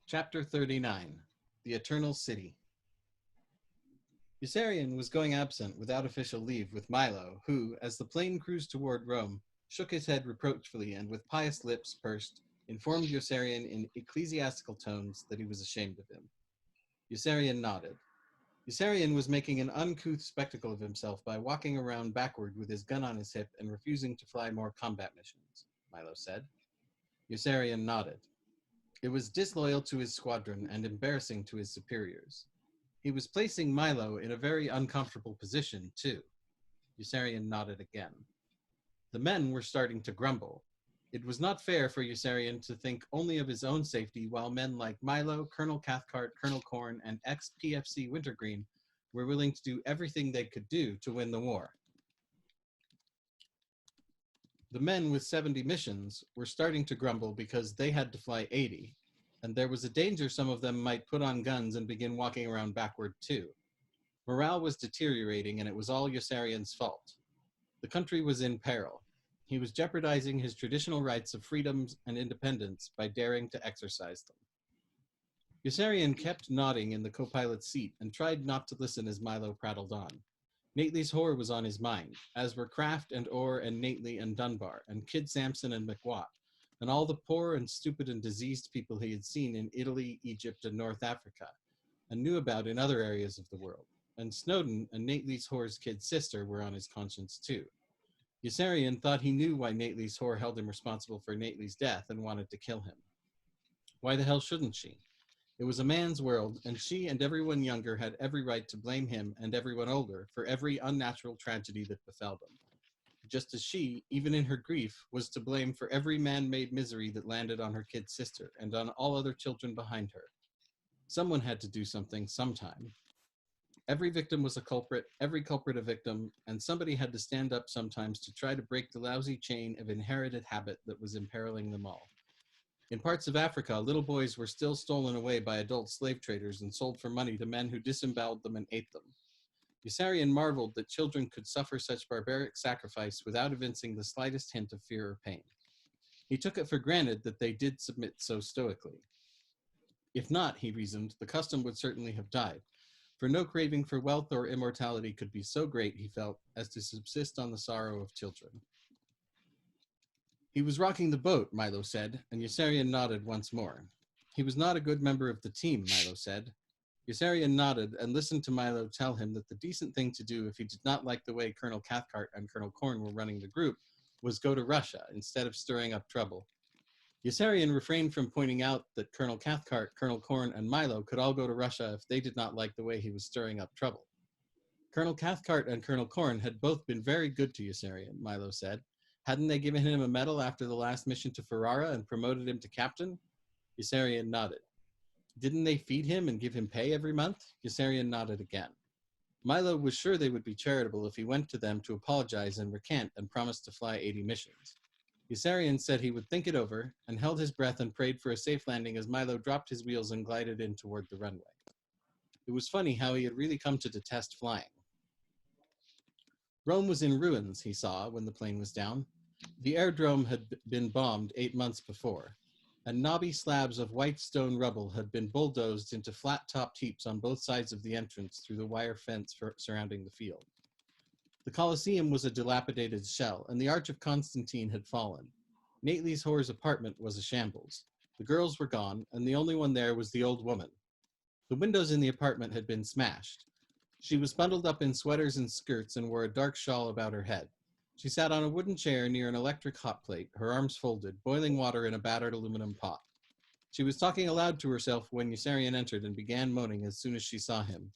Chapter 39, The Eternal City. Yossarian was going absent without official leave with Milo, who, as the plane cruised toward Rome, shook his head reproachfully and with pious lips pursed, informed Yossarian in ecclesiastical tones that he was ashamed of him. Yossarian nodded. Yossarian was making an uncouth spectacle of himself by walking around backward with his gun on his hip and refusing to fly more combat missions, Milo said. Yossarian nodded. It was disloyal to his squadron and embarrassing to his superiors. He was placing Milo in a very uncomfortable position, too. Yossarian nodded again. The men were starting to grumble. It was not fair for Yossarian to think only of his own safety while men like Milo, Colonel Cathcart, Colonel Korn, and ex-PFC Wintergreen were willing to do everything they could do to win the war. The men with 70 missions were starting to grumble because they had to fly 80, and there was a danger some of them might put on guns and begin walking around backward too. Morale was deteriorating, and it was all Yossarian's fault. The country was in peril. He was jeopardizing his traditional rights of freedoms and independence by daring to exercise them. Yossarian kept nodding in the co-pilot's seat and tried not to listen as Milo prattled on. Nately's horror was on his mind, as were Kraft and Orr and Nately and Dunbar, and Kid Sampson and McWatt, and all the poor and stupid and diseased people he had seen in Italy, Egypt, and North Africa, and knew about in other areas of the world. And Snowden and Nately's whore's kid sister were on his conscience too. Yossarian thought he knew why Nately's whore held him responsible for Nately's death and wanted to kill him. Why the hell shouldn't she? It was a man's world, and she and everyone younger had every right to blame him and everyone older for every unnatural tragedy that befell them. Just as she, even in her grief, was to blame for every man-made misery that landed on her kid sister and on all other children behind her. Someone had to do something sometime. Every victim was a culprit, every culprit a victim, and somebody had to stand up sometimes to try to break the lousy chain of inherited habit that was imperiling them all. In parts of Africa, little boys were still stolen away by adult slave traders and sold for money to men who disemboweled them and ate them. Yossarian marveled that children could suffer such barbaric sacrifice without evincing the slightest hint of fear or pain. He took it for granted that they did submit so stoically. If not, he reasoned, the custom would certainly have died, for no craving for wealth or immortality could be so great, he felt, as to subsist on the sorrow of children. He was rocking the boat, Milo said, and Yossarian nodded once more. He was not a good member of the team, Milo said. Yossarian nodded and listened to Milo tell him that the decent thing to do if he did not like the way Colonel Cathcart and Colonel Korn were running the group was go to Russia instead of stirring up trouble. Yossarian refrained from pointing out that Colonel Cathcart, Colonel Korn, and Milo could all go to Russia if they did not like the way he was stirring up trouble. Colonel Cathcart and Colonel Korn had both been very good to Yossarian, Milo said. Hadn't they given him a medal after the last mission to Ferrara and promoted him to captain? Yossarian nodded. Didn't they feed him and give him pay every month? Yossarian nodded again. Milo was sure they would be charitable if he went to them to apologize and recant and promised to fly 80 missions. Yossarian said he would think it over and held his breath and prayed for a safe landing as Milo dropped his wheels and glided in toward the runway. It was funny how he had really come to detest flying. Rome was in ruins, he saw when the plane was down. The aerodrome had been bombed 8 months before, and knobby slabs of white stone rubble had been bulldozed into flat-topped heaps on both sides of the entrance through the wire fence surrounding the field. The Colosseum was a dilapidated shell, and the Arch of Constantine had fallen. Nately's whore's apartment was a shambles. The girls were gone, and the only one there was the old woman. The windows in the apartment had been smashed. She was bundled up in sweaters and skirts and wore a dark shawl about her head. She sat on a wooden chair near an electric hot plate, her arms folded, boiling water in a battered aluminum pot. She was talking aloud to herself when Yossarian entered and began moaning as soon as she saw him.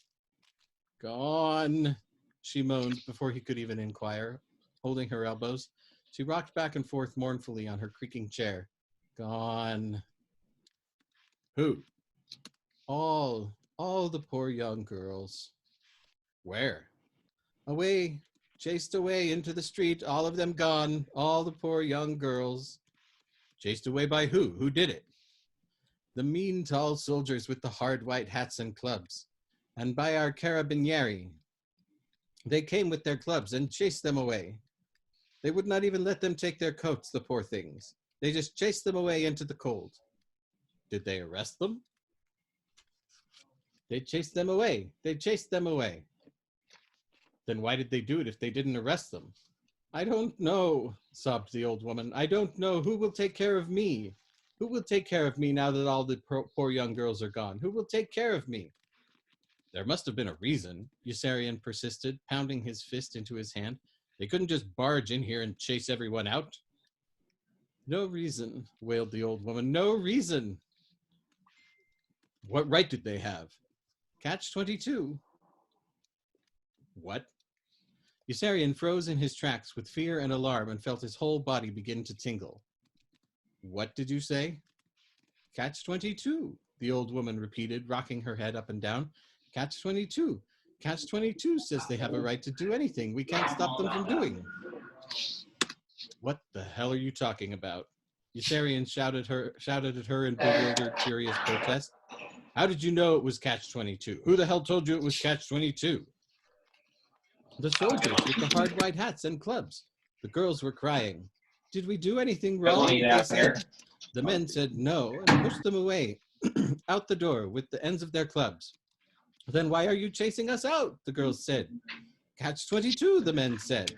"Gone," she moaned before he could even inquire, holding her elbows. She rocked back and forth mournfully on her creaking chair. "Gone." "Who?" All the poor young girls." "Where?" "Away, chased away into the street, all of them gone, all the poor young girls." "Chased away by who? Who did it?" "The mean tall soldiers with the hard white hats and clubs, and by our carabinieri. They came with their clubs and chased them away. They would not even let them take their coats, the poor things. They just chased them away into the cold." "Did they arrest them?" They chased them away. They chased them away. Then why did they do it if they didn't arrest them? I don't know, sobbed the old woman. I don't know. Who will take care of me? Who will take care of me now that all the poor young girls are gone? Who will take care of me? There must have been a reason, Yossarian persisted, pounding his fist into his hand. They couldn't just barge in here and chase everyone out. No reason, wailed the old woman. No reason. What right did they have? Catch-22. What? Yossarian froze in his tracks with fear and alarm and felt his whole body begin to tingle. What did you say? Catch-22, the old woman repeated, rocking her head up and down. Catch-22. Catch-22 says they have a right to do anything we can't stop them from doing. What the hell are you talking about? Yossarian shouted at her in bewildered, furious protest. How did you know it was Catch-22? Who the hell told you it was Catch-22? The soldiers with the hard white hats and clubs. The girls were crying. Did we do anything wrong? They said. The men said no and pushed them away, out the door with the ends of their clubs. Then why are you chasing us out? The girls said. Catch-22, the men said.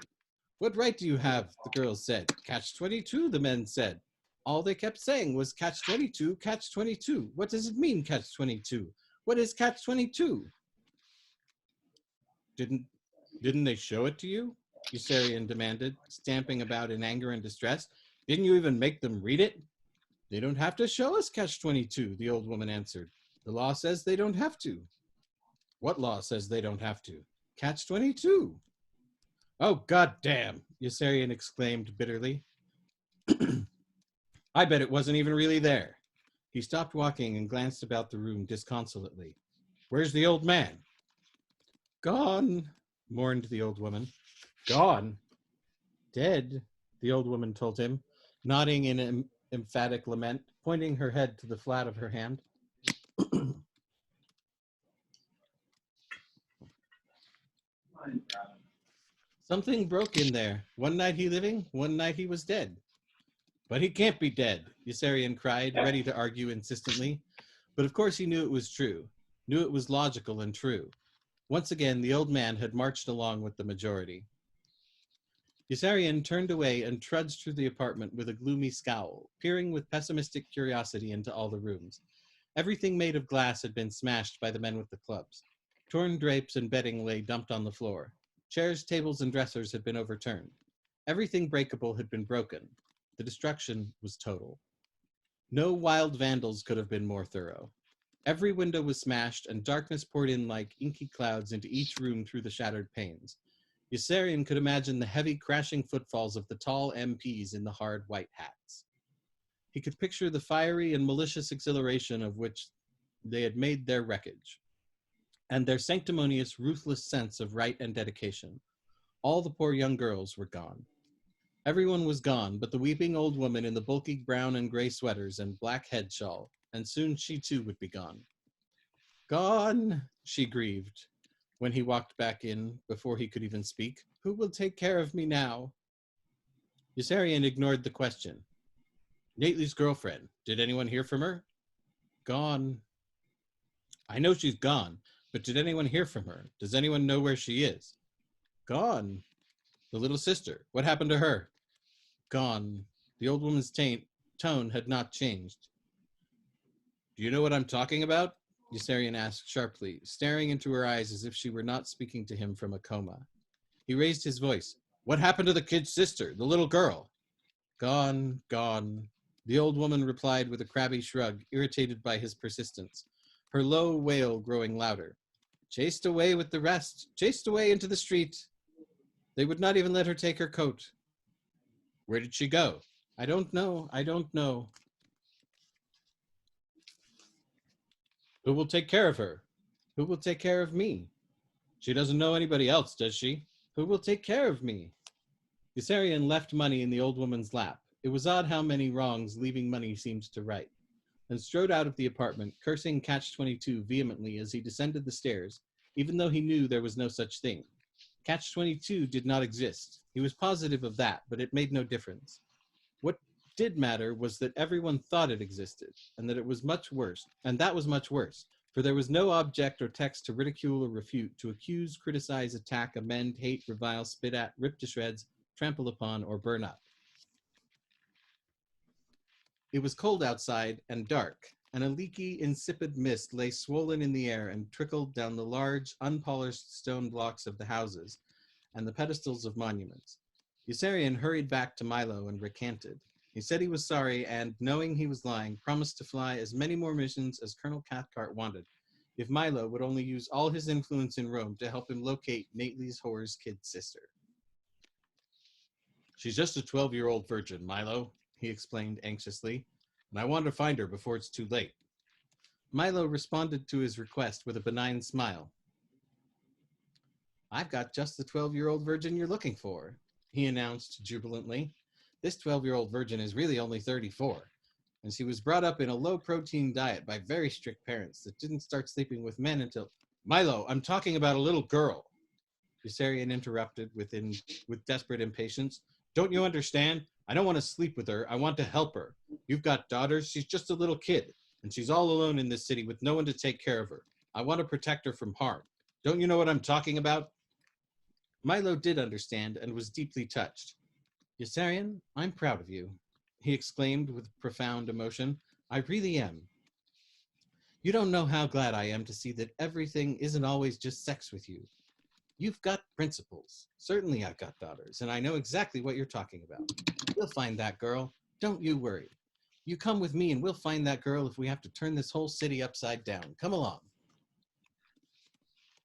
What right do you have? The girls said. Catch-22, the men said. All they kept saying was Catch-22, Catch-22. What does it mean, Catch-22? What is Catch-22? Didn't they show it to you? Yossarian demanded, stamping about in anger and distress. Didn't you even make them read it? They don't have to show us Catch-22, the old woman answered. The law says they don't have to. What law says they don't have to? Catch-22. Oh, goddamn, Yossarian exclaimed bitterly. I bet it wasn't even really there. He stopped walking and glanced about the room disconsolately. Where's the old man? Gone, mourned the old woman. Gone? Dead, the old woman told him, nodding in emphatic lament, pointing her head to the flat of her hand. Something broke in there. One night he living, one night he was dead. But he can't be dead, Yossarian cried, ready to argue insistently. But of course he knew it was true, knew it was logical and true. Once again, the old man had marched along with the majority. Yossarian turned away and trudged through the apartment with a gloomy scowl, peering with pessimistic curiosity into all the rooms. Everything made of glass had been smashed by the men with the clubs. Torn drapes and bedding lay dumped on the floor. Chairs, tables, and dressers had been overturned. Everything breakable had been broken. The destruction was total. No wild vandals could have been more thorough. Every window was smashed, and darkness poured in like inky clouds into each room through the shattered panes. Yossarian could imagine the heavy, crashing footfalls of the tall MPs in the hard white hats. He could picture the fiery and malicious exhilaration of which they had made their wreckage, and their sanctimonious, ruthless sense of right and dedication. All the poor young girls were gone. Everyone was gone but the weeping old woman in the bulky brown and gray sweaters and black head shawl, and soon she too would be gone. Gone, she grieved, when he walked back in before he could even speak. Who will take care of me now? Yossarian ignored the question. Nately's girlfriend. Did anyone hear from her? Gone. I know she's gone, but did anyone hear from her? Does anyone know where she is? Gone. The little sister. What happened to her? Gone. The old woman's tone had not changed. Do you know what I'm talking about? Yossarian asked sharply, staring into her eyes as if she were not speaking to him from a coma. He raised his voice. What happened to the kid's sister, the little girl? Gone, gone. The old woman replied with a crabby shrug, irritated by his persistence, her low wail growing louder. Chased away with the rest, chased away into the street. They would not even let her take her coat. Where did she go? I don't know, I don't know. Who will take care of her? Who will take care of me? She doesn't know anybody else, does she? Who will take care of me? Yossarian left money in the old woman's lap. It was odd how many wrongs leaving money seemed to right, and strode out of the apartment, cursing Catch-22 vehemently as he descended the stairs, even though he knew there was no such thing. Catch-22 did not exist. He was positive of that, but it made no difference. What did matter was that everyone thought it existed, and that it was much worse, and that was much worse. For there was no object or text to ridicule or refute, to accuse, criticize, attack, amend, hate, revile, spit at, rip to shreds, trample upon, or burn up. It was cold outside and dark, and a leaky, insipid mist lay swollen in the air and trickled down the large, unpolished stone blocks of the houses and the pedestals of monuments. Yossarian hurried back to Milo and recanted. He said he was sorry and, knowing he was lying, promised to fly as many more missions as Colonel Cathcart wanted, if Milo would only use all his influence in Rome to help him locate Nately's whore's kid sister. She's just a 12-year-old virgin, Milo, he explained anxiously, and I want to find her before it's too late. Milo responded to his request with a benign smile. I've got just the 12-year-old virgin you're looking for, he announced jubilantly. This 12-year-old virgin is really only 34, and she was brought up in a low-protein diet by very strict parents that didn't start sleeping with men until... Milo, I'm talking about a little girl, Yossarian interrupted with desperate impatience. Don't you understand? I don't want to sleep with her. I want to help her. You've got daughters. She's just a little kid, and she's all alone in this city with no one to take care of her. I want to protect her from harm. Don't you know what I'm talking about? Milo did understand and was deeply touched. Yossarian, I'm proud of you, he exclaimed with profound emotion. I really am. You don't know how glad I am to see that everything isn't always just sex with you. You've got principles. Certainly I've got daughters, and I know exactly what you're talking about. We'll find that girl. Don't you worry. You come with me and we'll find that girl if we have to turn this whole city upside down. Come along.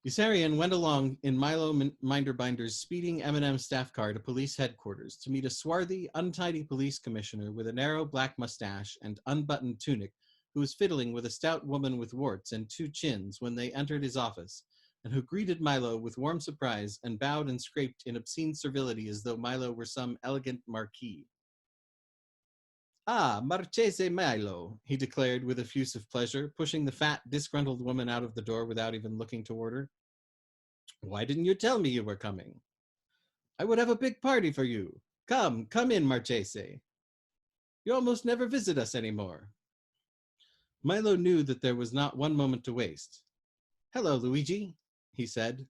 Yossarian went along in Milo Minderbinder's speeding M&M staff car to police headquarters to meet a swarthy, untidy police commissioner with a narrow black mustache and unbuttoned tunic who was fiddling with a stout woman with warts and two chins when they entered his office, and who greeted Milo with warm surprise and bowed and scraped in obscene servility as though Milo were some elegant marquis. Ah, Marchese Milo, he declared with effusive pleasure, pushing the fat, disgruntled woman out of the door without even looking toward her. Why didn't you tell me you were coming? I would have a big party for you. Come in, Marchese. You almost never visit us anymore. Milo knew that there was not one moment to waste. Hello, Luigi, he said,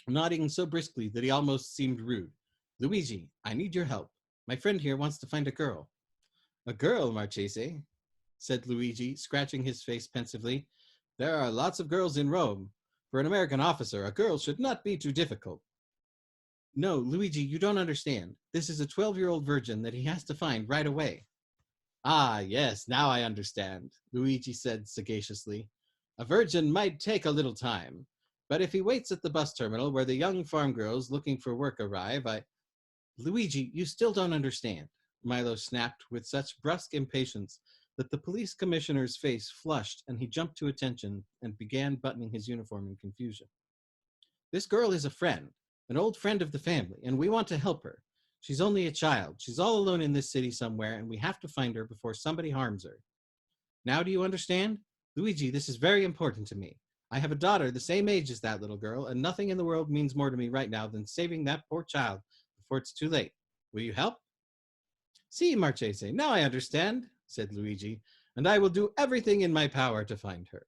nodding so briskly that he almost seemed rude. Luigi, I need your help. My friend here wants to find a girl. A girl, Marchese, said Luigi, scratching his face pensively. There are lots of girls in Rome. For an American officer, a girl should not be too difficult. No, Luigi, you don't understand. This is a 12-year-old virgin that he has to find right away. Ah, yes, now I understand, Luigi said sagaciously. A virgin might take a little time, but if he waits at the bus terminal where the young farm girls looking for work arrive, Luigi, you still don't understand, Milo snapped with such brusque impatience that the police commissioner's face flushed and he jumped to attention and began buttoning his uniform in confusion. This girl is a friend, an old friend of the family, and we want to help her. She's only a child. She's all alone in this city somewhere, and we have to find her before somebody harms her. Now do you understand? Luigi, this is very important to me. I have a daughter the same age as that little girl, and nothing in the world means more to me right now than saving that poor child before it's too late. Will you help? Si, Marchese, now I understand, said Luigi, and I will do everything in my power to find her.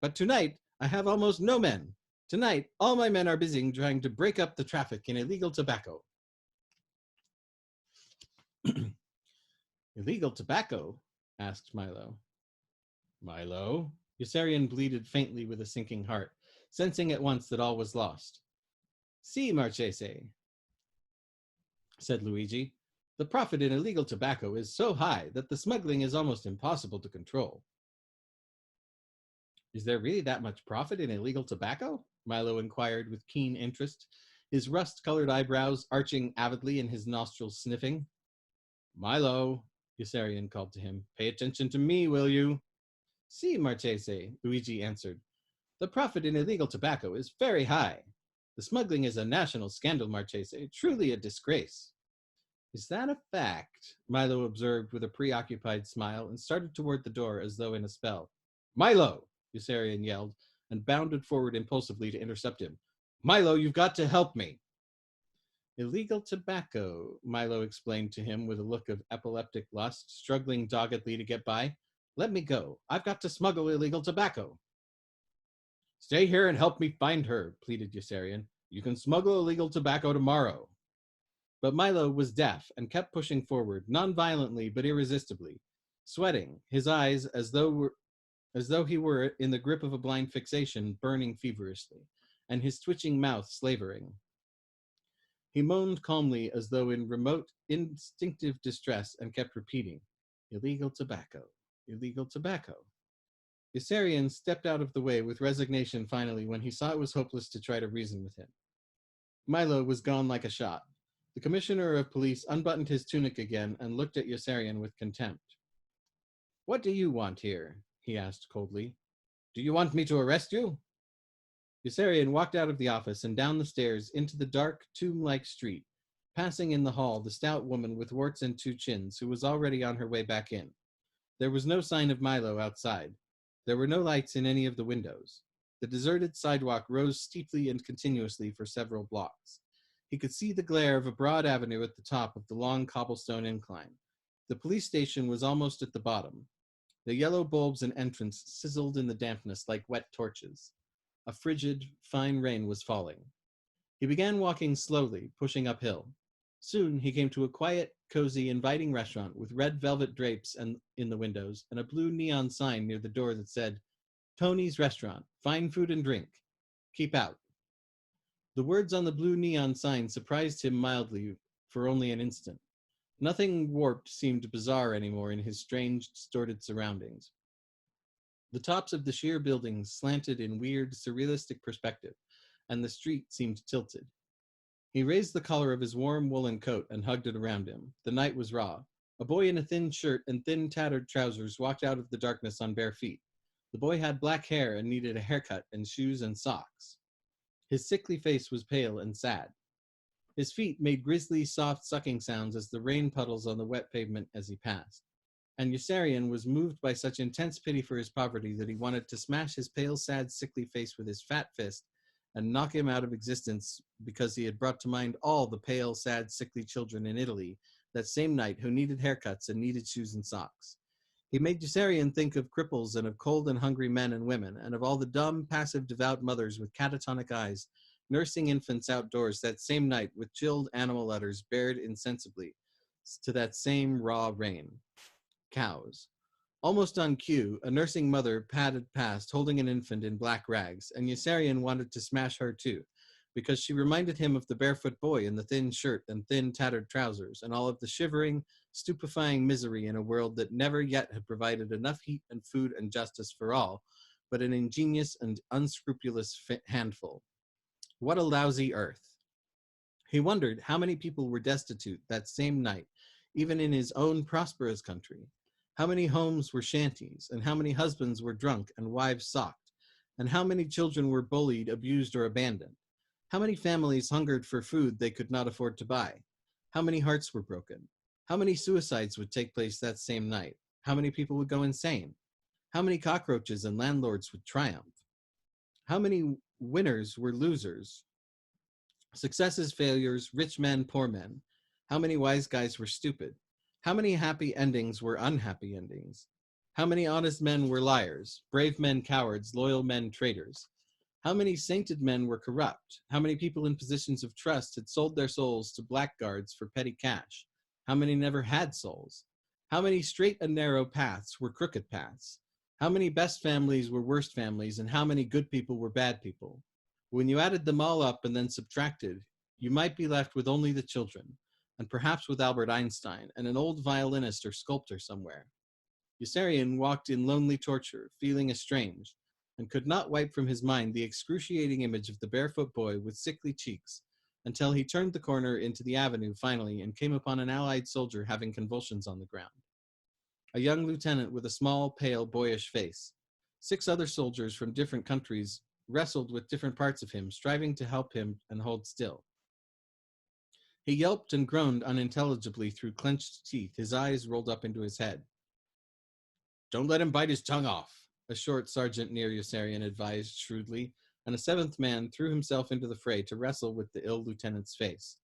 But tonight, I have almost no men. Tonight, all my men are busy trying to break up the traffic in illegal tobacco. Illegal tobacco? Asked Milo. Milo? Yossarian bleated faintly with a sinking heart, sensing at once that all was lost. Si, Marchese, said Luigi. The profit in illegal tobacco is so high that the smuggling is almost impossible to control. Is there really that much profit in illegal tobacco? Milo inquired with keen interest, his rust-colored eyebrows arching avidly and his nostrils sniffing. Milo, Yossarian called to him, pay attention to me, will you? Si, Marchese, Luigi answered. The profit in illegal tobacco is very high. The smuggling is a national scandal, Marchese, truly a disgrace. Is that a fact? Milo observed with a preoccupied smile and started toward the door as though in a spell. Milo, Yossarian yelled, and bounded forward impulsively to intercept him. Milo, you've got to help me. Illegal tobacco, Milo explained to him with a look of epileptic lust, struggling doggedly to get by. Let me go. I've got to smuggle illegal tobacco. Stay here and help me find her, pleaded Yossarian. You can smuggle illegal tobacco tomorrow. But Milo was deaf and kept pushing forward, non-violently but irresistibly, sweating, his eyes, as though he were in the grip of a blind fixation, burning feverishly, and his twitching mouth slavering. He moaned calmly as though in remote, instinctive distress and kept repeating, illegal tobacco, illegal tobacco. Yossarian stepped out of the way with resignation finally when he saw it was hopeless to try to reason with him. Milo was gone like a shot. The commissioner of police unbuttoned his tunic again and looked at Yossarian with contempt. What do you want here? He asked coldly. Do you want me to arrest you? Yossarian walked out of the office and down the stairs into the dark, tomb-like street, passing in the hall the stout woman with warts and two chins who was already on her way back in. There was no sign of Milo outside. There were no lights in any of the windows. The deserted sidewalk rose steeply and continuously for several blocks. He could see the glare of a broad avenue at the top of the long cobblestone incline. The police station was almost at the bottom. The yellow bulbs and entrance sizzled in the dampness like wet torches. A frigid, fine rain was falling. He began walking slowly, pushing uphill. Soon he came to a quiet, cozy, inviting restaurant with red velvet drapes in the windows and a blue neon sign near the door that said, Tony's Restaurant, fine food and drink. Keep out. The words on the blue neon sign surprised him mildly for only an instant. Nothing warped seemed bizarre anymore in his strange, distorted surroundings. The tops of the sheer buildings slanted in weird, surrealistic perspective, and the street seemed tilted. He raised the collar of his warm woolen coat and hugged it around him. The night was raw. A boy in a thin shirt and thin tattered trousers walked out of the darkness on bare feet. The boy had black hair and needed a haircut and shoes and socks. His sickly face was pale and sad. His feet made grisly, soft sucking sounds as the rain puddles on the wet pavement as he passed. And Yossarian was moved by such intense pity for his poverty that he wanted to smash his pale, sad, sickly face with his fat fist and knock him out of existence because he had brought to mind all the pale, sad, sickly children in Italy that same night who needed haircuts and needed shoes and socks. He made Yossarian think of cripples and of cold and hungry men and women, and of all the dumb, passive, devout mothers with catatonic eyes, nursing infants outdoors that same night with chilled animal udders bared insensibly to that same raw rain. Cows. Almost on cue, a nursing mother padded past holding an infant in black rags, and Yossarian wanted to smash her too, because she reminded him of the barefoot boy in the thin shirt and thin tattered trousers, and all of the shivering, stupefying misery in a world that never yet had provided enough heat and food and justice for all, but an ingenious and unscrupulous handful. What a lousy earth. He wondered how many people were destitute that same night, even in his own prosperous country. How many homes were shanties, and how many husbands were drunk and wives socked, and how many children were bullied, abused, or abandoned. How many families hungered for food they could not afford to buy. How many hearts were broken. How many suicides would take place that same night. How many people would go insane. How many cockroaches and landlords would triumph. How many winners were losers. Successes, failures, rich men, poor men. How many wise guys were stupid. How many happy endings were unhappy endings? How many honest men were liars, brave men cowards, loyal men traitors? How many sainted men were corrupt? How many people in positions of trust had sold their souls to blackguards for petty cash? How many never had souls? How many straight and narrow paths were crooked paths? How many best families were worst families, and how many good people were bad people? When you added them all up and then subtracted, you might be left with only the children, and perhaps with Albert Einstein and an old violinist or sculptor somewhere. Yossarian walked in lonely torture, feeling estranged, and could not wipe from his mind the excruciating image of the barefoot boy with sickly cheeks, until he turned the corner into the avenue finally and came upon an Allied soldier having convulsions on the ground. A young lieutenant with a small, pale, boyish face. 6 other soldiers from different countries wrestled with different parts of him, striving to help him and hold still. He yelped and groaned unintelligibly through clenched teeth, his eyes rolled up into his head. Don't let him bite his tongue off, a short sergeant near Yossarian advised shrewdly, and a 7th man threw himself into the fray to wrestle with the ill lieutenant's face.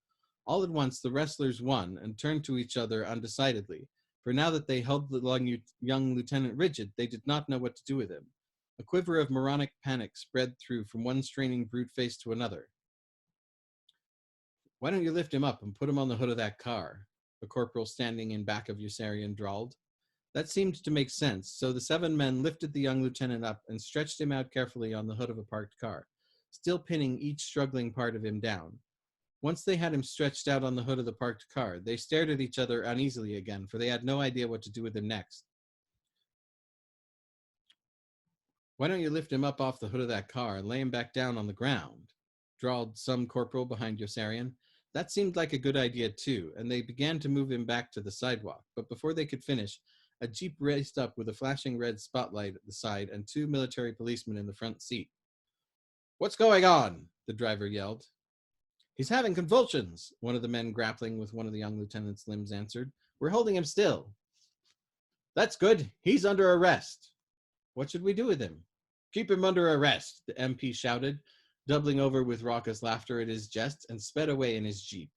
All at once the wrestlers won and turned to each other undecidedly, for now that they held the young lieutenant rigid, they did not know what to do with him. A quiver of moronic panic spread through from one straining brute face to another. Why don't you lift him up and put him on the hood of that car? The corporal standing in back of Yossarian drawled. That seemed to make sense, so the 7 men lifted the young lieutenant up and stretched him out carefully on the hood of a parked car, still pinning each struggling part of him down. Once they had him stretched out on the hood of the parked car, they stared at each other uneasily again, for they had no idea what to do with him next. Why don't you lift him up off the hood of that car and lay him back down on the ground? Drawled some corporal behind Yossarian. That seemed like a good idea too, and they began to move him back to the sidewalk. But before they could finish, a jeep raced up with a flashing red spotlight at the side and 2 military policemen in the front seat. What's going on? The driver yelled. He's having convulsions, one of the men grappling with one of the young lieutenant's limbs answered. We're holding him still. That's good. He's under arrest. What should we do with him? Keep him under arrest, the MP shouted, doubling over with raucous laughter at his jest, and sped away in his jeep.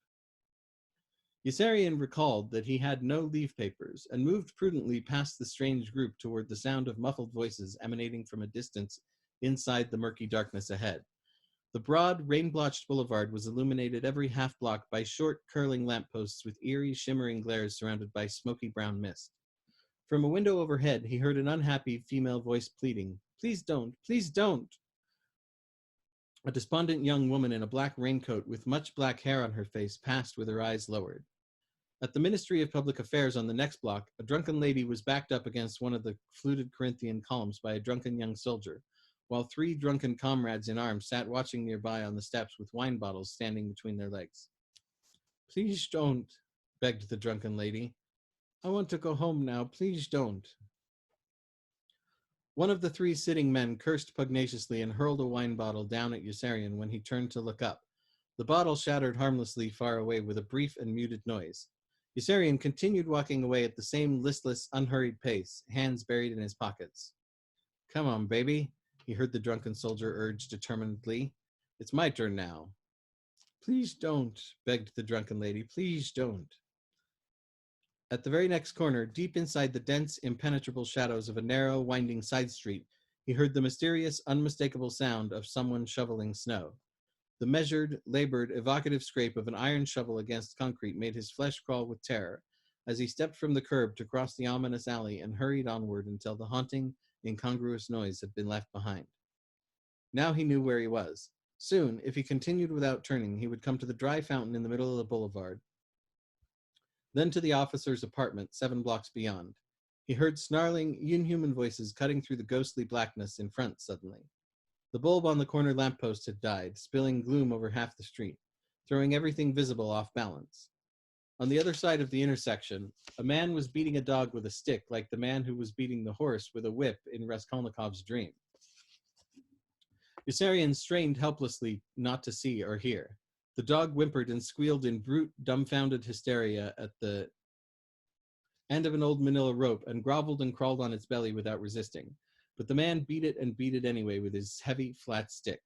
Yossarian recalled that he had no leave papers and moved prudently past the strange group toward the sound of muffled voices emanating from a distance inside the murky darkness ahead. The broad, rain-blotched boulevard was illuminated every half block by short, curling lampposts with eerie, shimmering glares surrounded by smoky brown mist. From a window overhead, he heard an unhappy female voice pleading, "Please don't, please don't." A despondent young woman in a black raincoat with much black hair on her face passed with her eyes lowered. At the Ministry of Public Affairs on the next block, a drunken lady was backed up against one of the fluted Corinthian columns by a drunken young soldier, while 3 drunken comrades in arms sat watching nearby on the steps with wine bottles standing between their legs. "Please don't," begged the drunken lady. "I want to go home now. Please don't." One of the 3 sitting men cursed pugnaciously and hurled a wine bottle down at Yossarian when he turned to look up. The bottle shattered harmlessly far away with a brief and muted noise. Yossarian continued walking away at the same listless, unhurried pace, hands buried in his pockets. "Come on, baby," he heard the drunken soldier urge determinedly. "It's my turn now." "Please don't," begged the drunken lady. "Please don't." At the very next corner, deep inside the dense, impenetrable shadows of a narrow, winding side street, he heard the mysterious, unmistakable sound of someone shoveling snow. The measured, labored, evocative scrape of an iron shovel against concrete made his flesh crawl with terror as he stepped from the curb to cross the ominous alley and hurried onward until the haunting, incongruous noise had been left behind. Now he knew where he was. Soon, if he continued without turning, he would come to the dry fountain in the middle of the boulevard, then to the officer's apartment 7 blocks beyond. He heard snarling, inhuman voices cutting through the ghostly blackness in front suddenly. The bulb on the corner lamppost had died, spilling gloom over half the street, throwing everything visible off balance. On the other side of the intersection, a man was beating a dog with a stick like the man who was beating the horse with a whip in Raskolnikov's dream. Yossarian strained helplessly not to see or hear. The dog whimpered and squealed in brute, dumbfounded hysteria at the end of an old manila rope and groveled and crawled on its belly without resisting. But the man beat it anyway with his heavy, flat stick.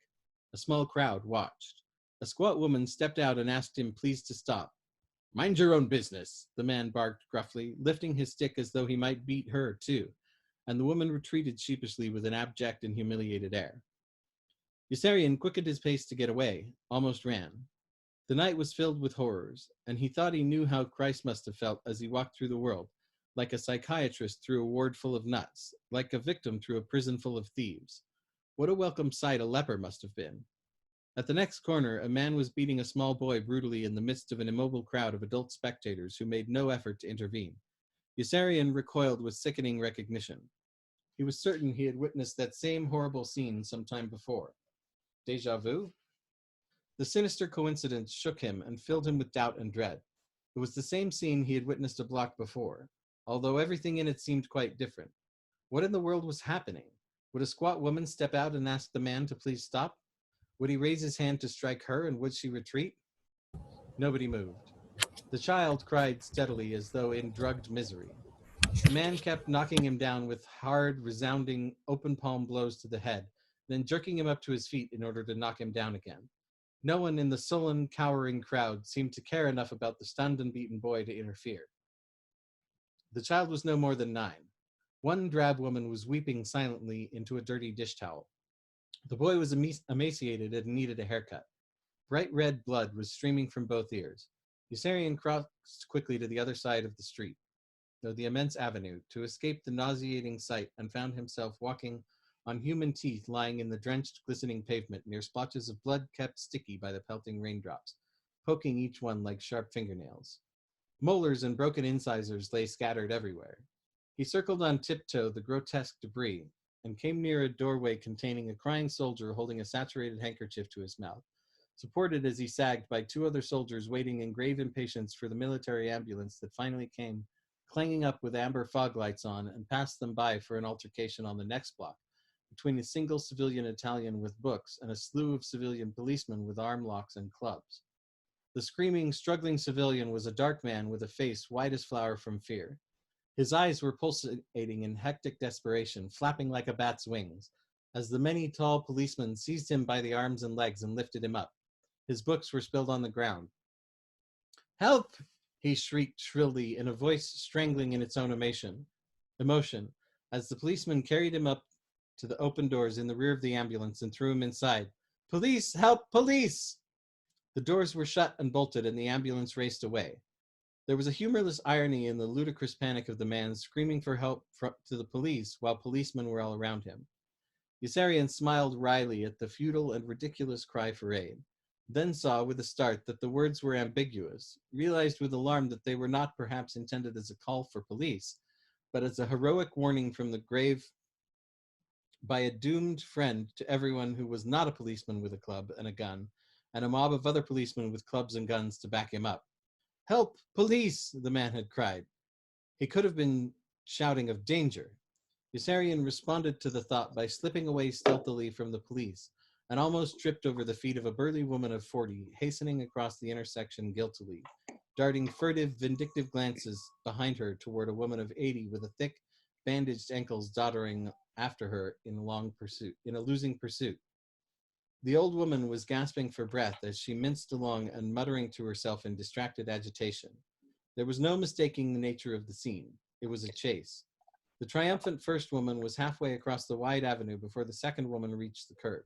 A small crowd watched. A squat woman stepped out and asked him please to stop. "Mind your own business," the man barked gruffly, lifting his stick as though he might beat her too, and the woman retreated sheepishly with an abject and humiliated air. Yossarian quickened his pace to get away, almost ran. The night was filled with horrors, and he thought he knew how Christ must have felt as he walked through the world, like a psychiatrist through a ward full of nuts, like a victim through a prison full of thieves. What a welcome sight a leper must have been. At the next corner, a man was beating a small boy brutally in the midst of an immobile crowd of adult spectators who made no effort to intervene. Yossarian recoiled with sickening recognition. He was certain he had witnessed that same horrible scene some time before. Déjà vu? The sinister coincidence shook him and filled him with doubt and dread. It was the same scene he had witnessed a block before, although everything in it seemed quite different. What in the world was happening? Would a squat woman step out and ask the man to please stop? Would he raise his hand to strike her, and would she retreat? Nobody moved. The child cried steadily as though in drugged misery. The man kept knocking him down with hard, resounding, open-palm blows to the head, then jerking him up to his feet in order to knock him down again. No one in the sullen, cowering crowd seemed to care enough about the stunned and beaten boy to interfere. The child was no more than 9. One drab woman was weeping silently into a dirty dish towel. The boy was emaciated and needed a haircut. Bright red blood was streaming from both ears. Yossarian crossed quickly to the other side of the street, though the immense avenue, to escape the nauseating sight, and found himself walking on human teeth lying in the drenched, glistening pavement near splotches of blood kept sticky by the pelting raindrops, poking each one like sharp fingernails. Molars and broken incisors lay scattered everywhere. He circled on tiptoe the grotesque debris and came near a doorway containing a crying soldier holding a saturated handkerchief to his mouth, supported as he sagged by two other soldiers waiting in grave impatience for the military ambulance that finally came, clanging up with amber fog lights on, and passed them by for an altercation on the next block between a single civilian Italian with books and a slew of civilian policemen with arm locks and clubs. The screaming, struggling civilian was a dark man with a face white as flour from fear. His eyes were pulsating in hectic desperation, flapping like a bat's wings, as the many tall policemen seized him by the arms and legs and lifted him up. His books were spilled on the ground. "Help!" he shrieked shrilly in a voice strangling in its own emotion, as the policeman carried him up to the open doors in the rear of the ambulance and threw him inside. "Police! Help! Police!" The doors were shut and bolted, and the ambulance raced away. There was a humorless irony in the ludicrous panic of the man screaming for help to the police while policemen were all around him. Yossarian smiled wryly at the futile and ridiculous cry for aid, then saw with a start that the words were ambiguous, realized with alarm that they were not perhaps intended as a call for police, but as a heroic warning from the grave by a doomed friend to everyone who was not a policeman with a club and a gun, and a mob of other policemen with clubs and guns to back him up. "Help! Police!" the man had cried. He could have been shouting of danger. Yossarian responded to the thought by slipping away stealthily from the police, and almost tripped over the feet of a burly woman of 40, hastening across the intersection guiltily, darting furtive, vindictive glances behind her toward a woman of 80 with a thick, bandaged ankles doddering after her in a losing pursuit. The old woman was gasping for breath as she minced along and muttering to herself in distracted agitation. There was no mistaking the nature of the scene. It was a chase. The triumphant first woman was halfway across the wide avenue before the second woman reached the curb.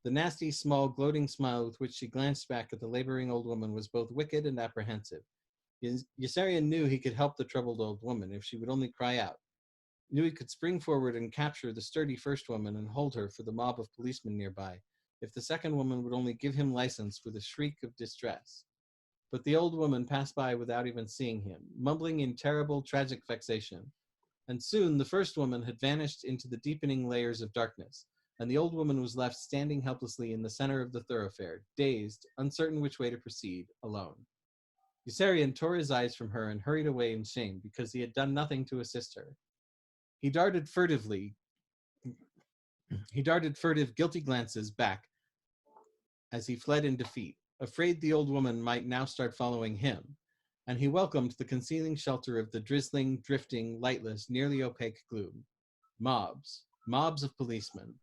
The nasty, small, gloating smile with which she glanced back at the laboring old woman was both wicked and apprehensive. Yossarian knew he could help the troubled old woman if she would only cry out. Knew he could spring forward and capture the sturdy first woman and hold her for the mob of policemen nearby, if the second woman would only give him license with a shriek of distress. But the old woman passed by without even seeing him, mumbling in terrible, tragic vexation. And soon the first woman had vanished into the deepening layers of darkness, and the old woman was left standing helplessly in the center of the thoroughfare, dazed, uncertain which way to proceed, alone. Yossarian tore his eyes from her and hurried away in shame because he had done nothing to assist her. He darted furtive, guilty glances back as he fled in defeat, afraid the old woman might now start following him, and he welcomed the concealing shelter of the drizzling, drifting, lightless, nearly opaque gloom. Mobs of policemen.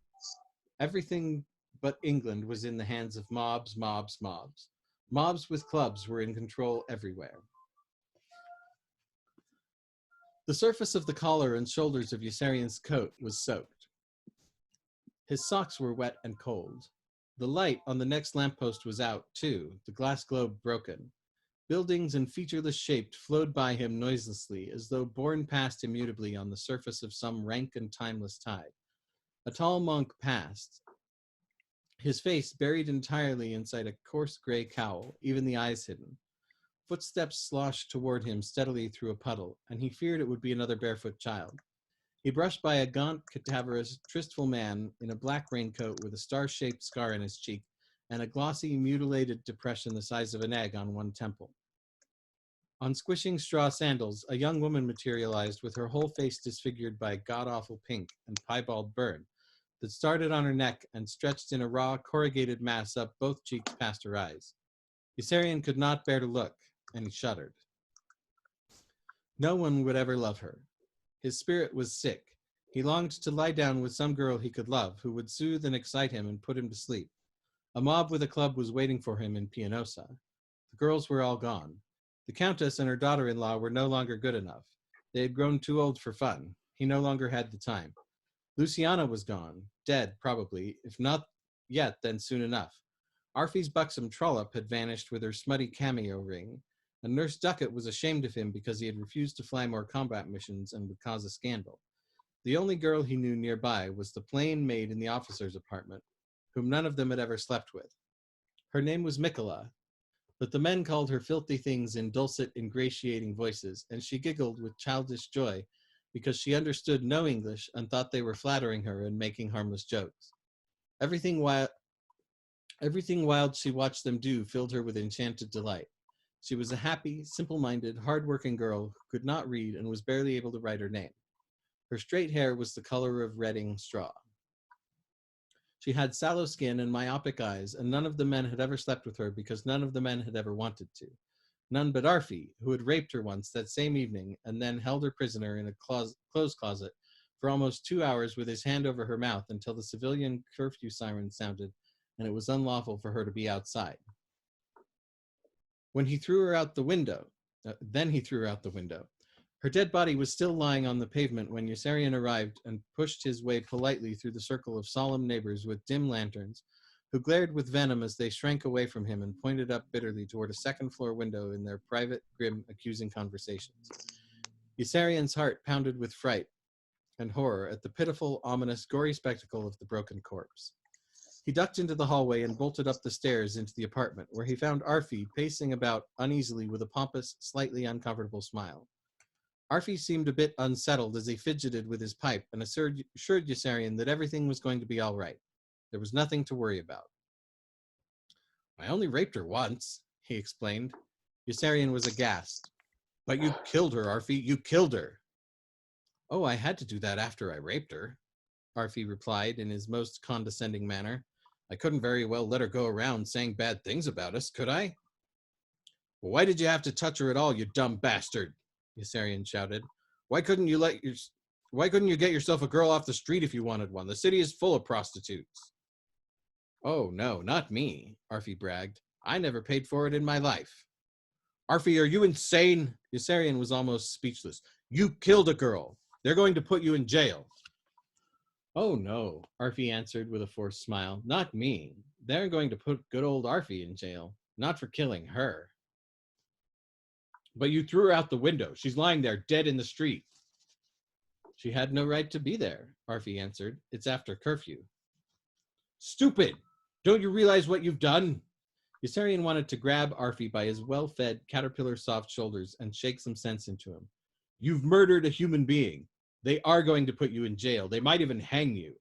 Everything but England was in the hands of mobs. Mobs with clubs were in control everywhere. The surface of the collar and shoulders of Yossarian's coat was soaked. His socks were wet and cold. The light on the next lamppost was out, too, the glass globe broken. Buildings and featureless shapes flowed by him noiselessly, as though borne past immutably on the surface of some rank and timeless tide. A tall monk passed, his face buried entirely inside a coarse gray cowl, even the eyes hidden. Footsteps sloshed toward him steadily through a puddle, and he feared it would be another barefoot child. He brushed by a gaunt, cadaverous, tristful man in a black raincoat with a star-shaped scar in his cheek and a glossy, mutilated depression the size of an egg on one temple. On squishing straw sandals, a young woman materialized with her whole face disfigured by a god-awful pink and piebald burn that started on her neck and stretched in a raw, corrugated mass up both cheeks past her eyes. Yossarian could not bear to look, and he shuddered. No one would ever love her. His spirit was sick. He longed to lie down with some girl he could love, who would soothe and excite him and put him to sleep. A mob with a club was waiting for him in Pianosa. The girls were all gone. The countess and her daughter-in-law were no longer good enough. They had grown too old for fun. He no longer had the time. Luciana was gone, dead probably, if not yet, then soon enough. Arfie's buxom trollop had vanished with her smutty cameo ring, and Nurse Duckett was ashamed of him because he had refused to fly more combat missions and would cause a scandal. The only girl he knew nearby was the plain maid in the officer's apartment, whom none of them had ever slept with. Her name was Mikola, but the men called her filthy things in dulcet, ingratiating voices, and she giggled with childish joy because she understood no English and thought they were flattering her and making harmless jokes. Everything wild she watched them do filled her with enchanted delight. She was a happy, simple-minded, hard-working girl who could not read and was barely able to write her name. Her straight hair was the color of Reading straw. She had sallow skin and myopic eyes, and none of the men had ever slept with her because none of the men had ever wanted to. None but Arfie, who had raped her once that same evening and then held her prisoner in a clothes closet for almost 2 hours with his hand over her mouth until the civilian curfew siren sounded and it was unlawful for her to be outside. Then he threw her out the window. Her dead body was still lying on the pavement when Yossarian arrived and pushed his way politely through the circle of solemn neighbors with dim lanterns, who glared with venom as they shrank away from him and pointed up bitterly toward a second-floor window in their private, grim, accusing conversations. Yossarian's heart pounded with fright and horror at the pitiful, ominous, gory spectacle of the broken corpse. He ducked into the hallway and bolted up the stairs into the apartment, where he found Arfie pacing about uneasily with a pompous, slightly uncomfortable smile. Arfie seemed a bit unsettled as he fidgeted with his pipe and assured Yossarian that everything was going to be all right. There was nothing to worry about. I only raped her once, he explained. Yossarian was aghast. But you killed her, Arfie. You killed her. Oh, I had to do that after I raped her, Arfie replied in his most condescending manner. I couldn't very well let her go around saying bad things about us, could I? Well, why did you have to touch her at all, you dumb bastard? Yossarian shouted. Why couldn't you get yourself a girl off the street if you wanted one? The city is full of prostitutes. Oh, no, not me, Arfie bragged. I never paid for it in my life. Arfie, are you insane? Yossarian was almost speechless. You killed a girl. They're going to put you in jail. Oh, no, Arfie answered with a forced smile. Not me. They're going to put good old Arfie in jail. Not for killing her. But you threw her out the window. She's lying there, dead in the street. She had no right to be there, Arfie answered. It's after curfew. Stupid! Don't you realize what you've done? Yossarian wanted to grab Arfie by his well-fed, caterpillar-soft shoulders and shake some sense into him. You've murdered a human being. They are going to put you in jail. They might even hang you.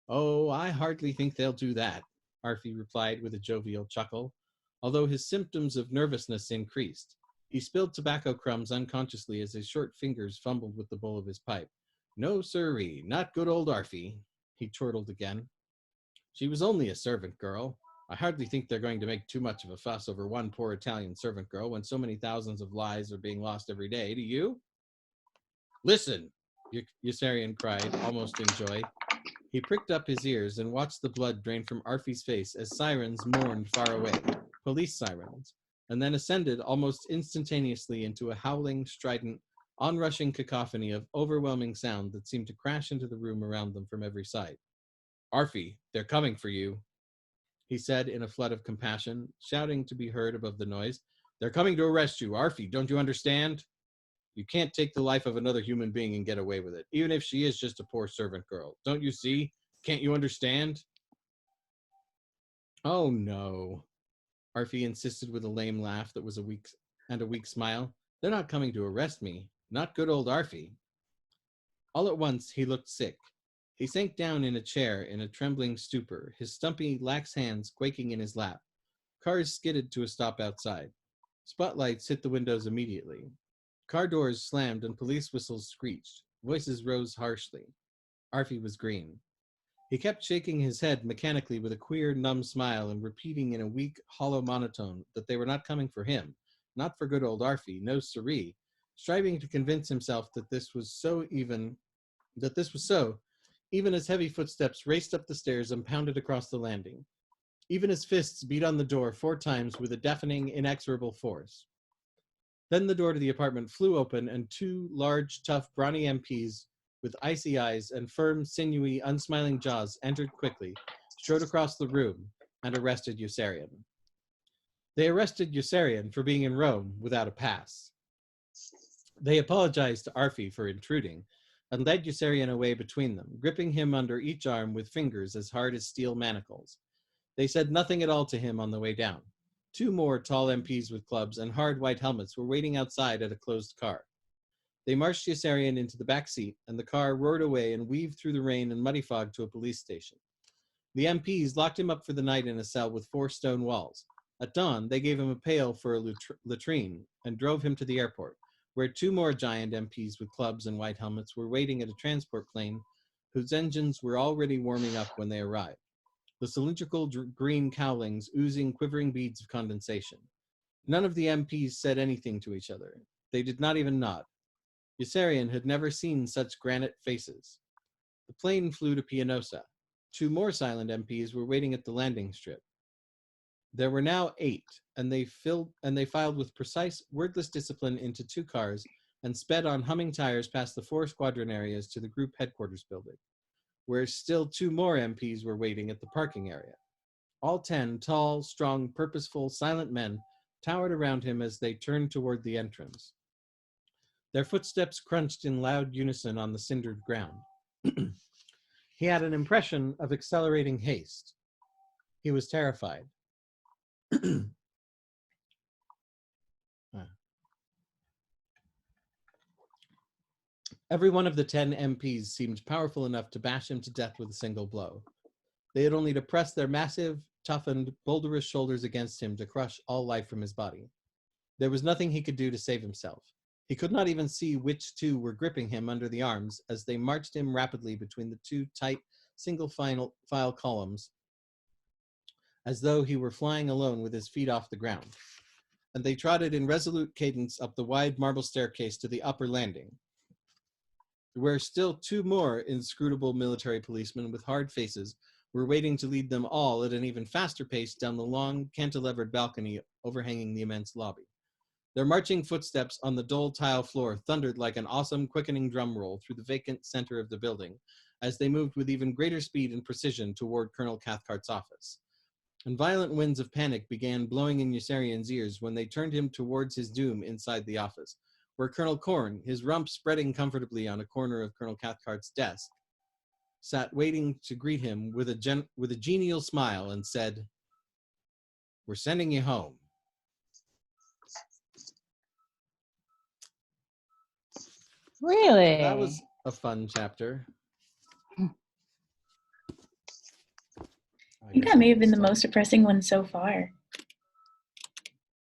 Oh, I hardly think they'll do that, Arfie replied with a jovial chuckle, although his symptoms of nervousness increased. He spilled tobacco crumbs unconsciously as his short fingers fumbled with the bowl of his pipe. No, sirree, not good old Arfie, he chortled again. She was only a servant girl. I hardly think they're going to make too much of a fuss over one poor Italian servant girl when so many thousands of lives are being lost every day. Do you? Listen, Yossarian cried, almost in joy. He pricked up his ears and watched the blood drain from Arfie's face as sirens mourned far away, police sirens, and then ascended almost instantaneously into a howling, strident, onrushing cacophony of overwhelming sound that seemed to crash into the room around them from every side. Arfie, they're coming for you, he said in a flood of compassion, shouting to be heard above the noise. They're coming to arrest you, Arfie, don't you understand? You can't take the life of another human being and get away with it, even if she is just a poor servant girl. Don't you see? Can't you understand? Oh, no, Arfie insisted with a lame laugh that was a weak smile. They're not coming to arrest me. Not good old Arfie. All at once, he looked sick. He sank down in a chair in a trembling stupor, his stumpy, lax hands quaking in his lap. Cars skidded to a stop outside. Spotlights hit the windows immediately. Car doors slammed and police whistles screeched. Voices rose harshly. Arfie was green. He kept shaking his head mechanically with a queer, numb smile and repeating in a weak, hollow monotone that they were not coming for him, not for good old Arfie, no siree, striving to convince himself that this was so, even as heavy footsteps raced up the stairs and pounded across the landing, even as fists beat on the door 4 times with a deafening, inexorable force. Then the door to the apartment flew open, and two large, tough, brawny MPs with icy eyes and firm, sinewy, unsmiling jaws entered quickly, strode across the room, and arrested Yossarian. They arrested Yossarian for being in Rome without a pass. They apologized to Arfi for intruding, and led Yossarian away between them, gripping him under each arm with fingers as hard as steel manacles. They said nothing at all to him on the way down. Two more tall MPs with clubs and hard white helmets were waiting outside at a closed car. They marched Yossarian into the back seat, and the car roared away and weaved through the rain and muddy fog to a police station. The MPs locked him up for the night in a cell with 4 stone walls. At dawn, they gave him a pail for a latrine and drove him to the airport, where 2 more giant MPs with clubs and white helmets were waiting at a transport plane whose engines were already warming up when they arrived, the cylindrical green cowlings oozing quivering beads of condensation. None of the MPs said anything to each other. They did not even nod. Yossarian had never seen such granite faces. The plane flew to Pianosa. 2 more silent MPs were waiting at the landing strip. There were now 8, and they filed with precise, wordless discipline into 2 cars and sped on humming tires past the 4 squadron areas to the group headquarters building, where still 2 more MPs were waiting at the parking area. All 10 tall, strong, purposeful, silent men towered around him as they turned toward the entrance. Their footsteps crunched in loud unison on the cindered ground. He had an impression of accelerating haste. He was terrified. Every one of the 10 MPs seemed powerful enough to bash him to death with a single blow. They had only to press their massive, toughened, boulderous shoulders against him to crush all life from his body. There was nothing he could do to save himself. He could not even see which 2 were gripping him under the arms as they marched him rapidly between the 2 tight, single-file columns, as though he were flying alone with his feet off the ground. And they trotted in resolute cadence up the wide marble staircase to the upper landing, where still 2 more inscrutable military policemen with hard faces were waiting to lead them all at an even faster pace down the long, cantilevered balcony overhanging the immense lobby. Their marching footsteps on the dull tile floor thundered like an awesome, quickening drum roll through the vacant center of the building as they moved with even greater speed and precision toward Colonel Cathcart's office. And violent winds of panic began blowing in Yossarian's ears when they turned him towards his doom inside the office, where Colonel Korn, his rump spreading comfortably on a corner of Colonel Cathcart's desk, sat waiting to greet him with a genial smile and said, "We're sending you home." Really? That was a fun chapter. I think that may have been the most depressing one so far.